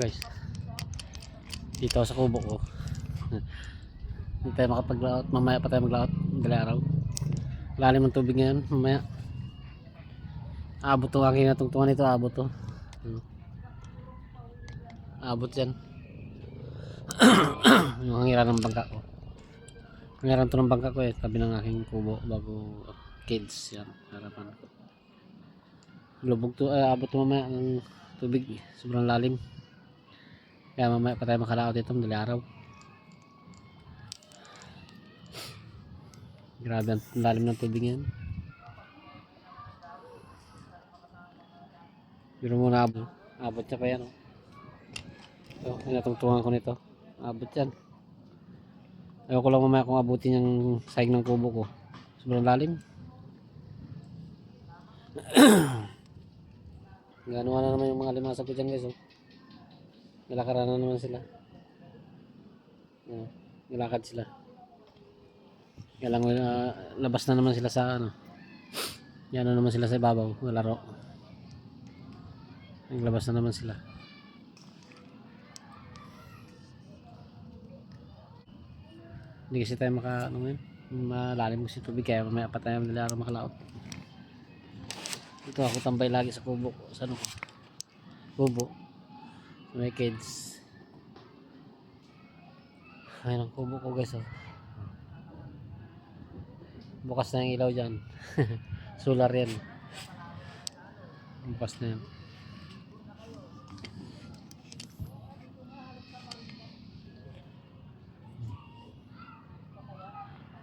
guys, dito sa kubo ko. Hindi tayo makapaglaot, mamaya pa tayo maglaot, dali araw. Lalim ng tubig ngayon, mamaya abot to, aking natungtungan ito, abot to. Abot yan. Yung hangiran ng bangka ko, hangiran to ng bangka ko tabi ng aking kubo bago kids yan, harapan ko. Lubog to, abot to mamaya ng tubig, sobrang lalim. Kaya mamaya pa tayo makalaot ito, dali araw. Grabe ang lalim ng tubig yan. Pero muna abot niya pa yan. So, pinatungtungan ko nito. Abot yan. Ayaw ko lang mamaya kung abutin yung sahig ng kubo ko. Sobrang lalim. Gano'n na naman yung mga limasag ko dyan guys. Oh. Nilakaran na naman sila. Nilakad sila. Kaya lang labas na naman sila sa ano. Yan na naman sila sa ibabaw. Laro. Naglabas na naman sila. Hindi kasi tayo malalim kasi tubig, kaya mamaya pa tayo nilalaro makalaot. Ito ako tambay lagi sa kubo ko. Sa ano ko? Kubo. May kids. Ayun ang kubo ko guys. Oh. Bukas na yung ilaw dyan. Solar yan. Bukas na yan.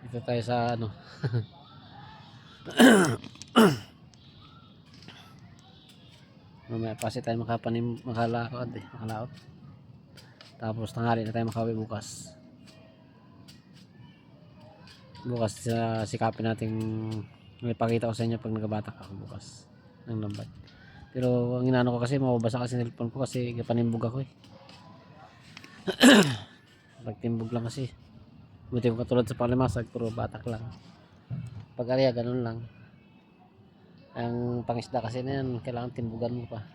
Ito tayo sa ano. Mamaya kasi tayo makalaot. Tapos tanghali na tayo makauwi bukas. Bukas sikapin natin ipakita ko sa inyo pag nagabatak ako bukas ng lambat. Pero ang inaano ko kasi mababasa kasi ng cellphone ko kasi panimbog ako pagtimbog lang kasi. Buti ko katulad sa palimasag, puro batak lang. Pag area ganun lang. Ang pangisda kasi na yan, kailangan timbugan mo pa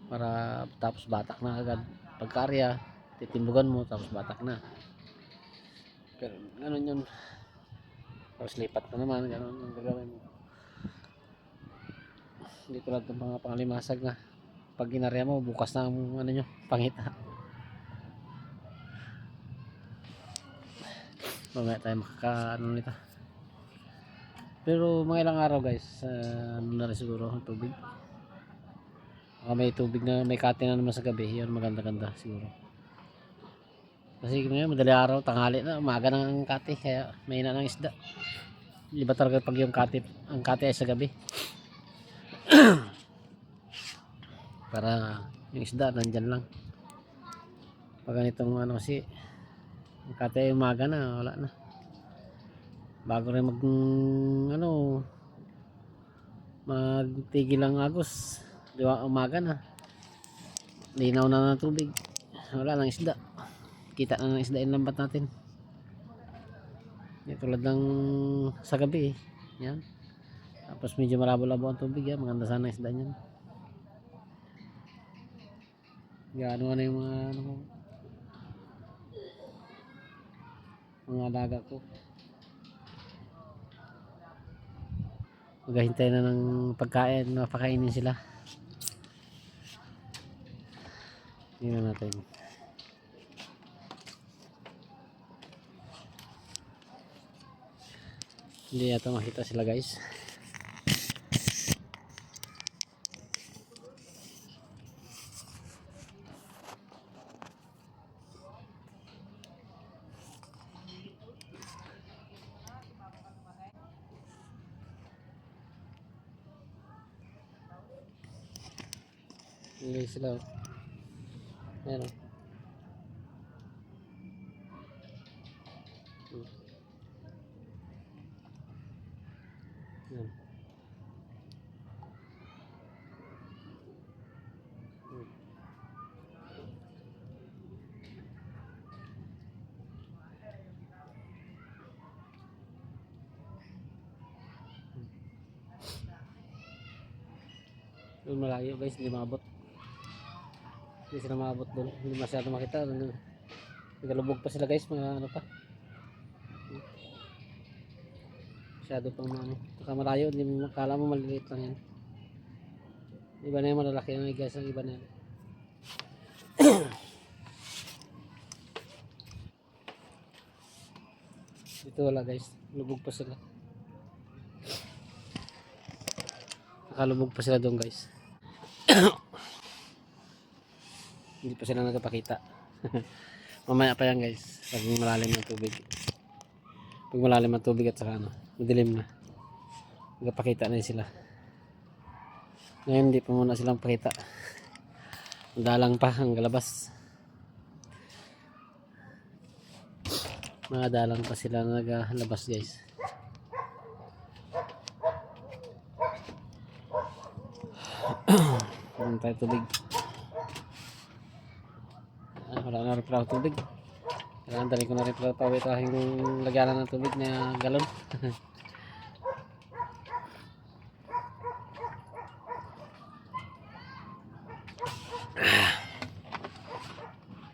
para tapos batak na agad. Pagka area titimbugan mo tapos batak na. Pero ganun yun. Tapos lipat na naman, ganun ang gagawin mo. Hindi tulad ng mga pangalimasag na pag inarya mo bukas na ang ano nyo, pangita. Mamaya tayo makakaano nito. Pero mga ilang araw guys, ano na rin siguro ang tubig. Baka may tubig na, may kate na naman sa gabi, yun maganda-ganda siguro. Kasi ngayon madali araw, tanghali na, umaga na ang kate, kaya may na ng isda. Iba talaga pag yung kate, ang kate ay sa gabi. Para yung isda nandyan lang. Pag ganitong ano kasi, ang kate ay umaga na, wala na. Bago rin magtigil ang agos, diwa umaga na, linaw na ng tubig, wala nang isda, kita na ng isda yung lambat natin. Yan, tulad ng sa gabi yan. Tapos medyo malabo-labo ang tubig yan, maganda sana isda niyan. Gaano na yung mga alaga ko. Maghahintay na ng pagkain, mapakainin sila. Tingnan natin. Hindi yata makita sila guys. Hindi sila. Meron. Yan. Doon malayo guys, hindi maabot. Hindi sila maabot doon. Hindi masyado makita. Nagalubog pa sila guys. Mga ano pa. Masyado pang ano. Saka malayo. Hindi mo makala mo maliliit lang yan. Iba na yung malalaki na guys. Ang iba na yan. Dito wala guys. Lubog pa sila. Nakalubog pa sila doon guys. Hindi pa sila nagpapakita. Mamaya pa yan guys. Pag malalim ng tubig. Pag malalim ang tubig at saka ano, madilim na. Nagpapakita na sila. Ngayon hindi pa muna silang pakita. Dalang pa ang galabas. Mga dalang pa sila na nagalabas guys. Meron tayo tubig. Wala na rin pala tubig. Kailangan dali ko na rin pala pawit aking lagyanan ng tubig na galon.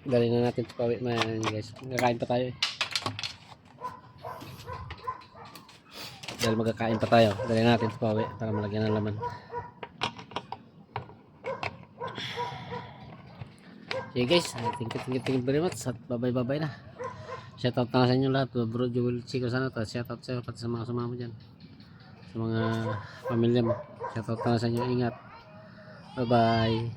Dali na natin pawit na yan guys. Magkakain pa tayo eh. Dahil magkakain pa tayo, dali natin pawit para malagyan ng laman. Okay guys, thank you very much at bye bye na. Shoutout na sa inyo lahat, bro Joel Chico sana to. Shoutout sa iyo pati sa mga kasama mo dyan, sa mga pamilya mo. Shoutout na sa inyo, ingat, bye bye.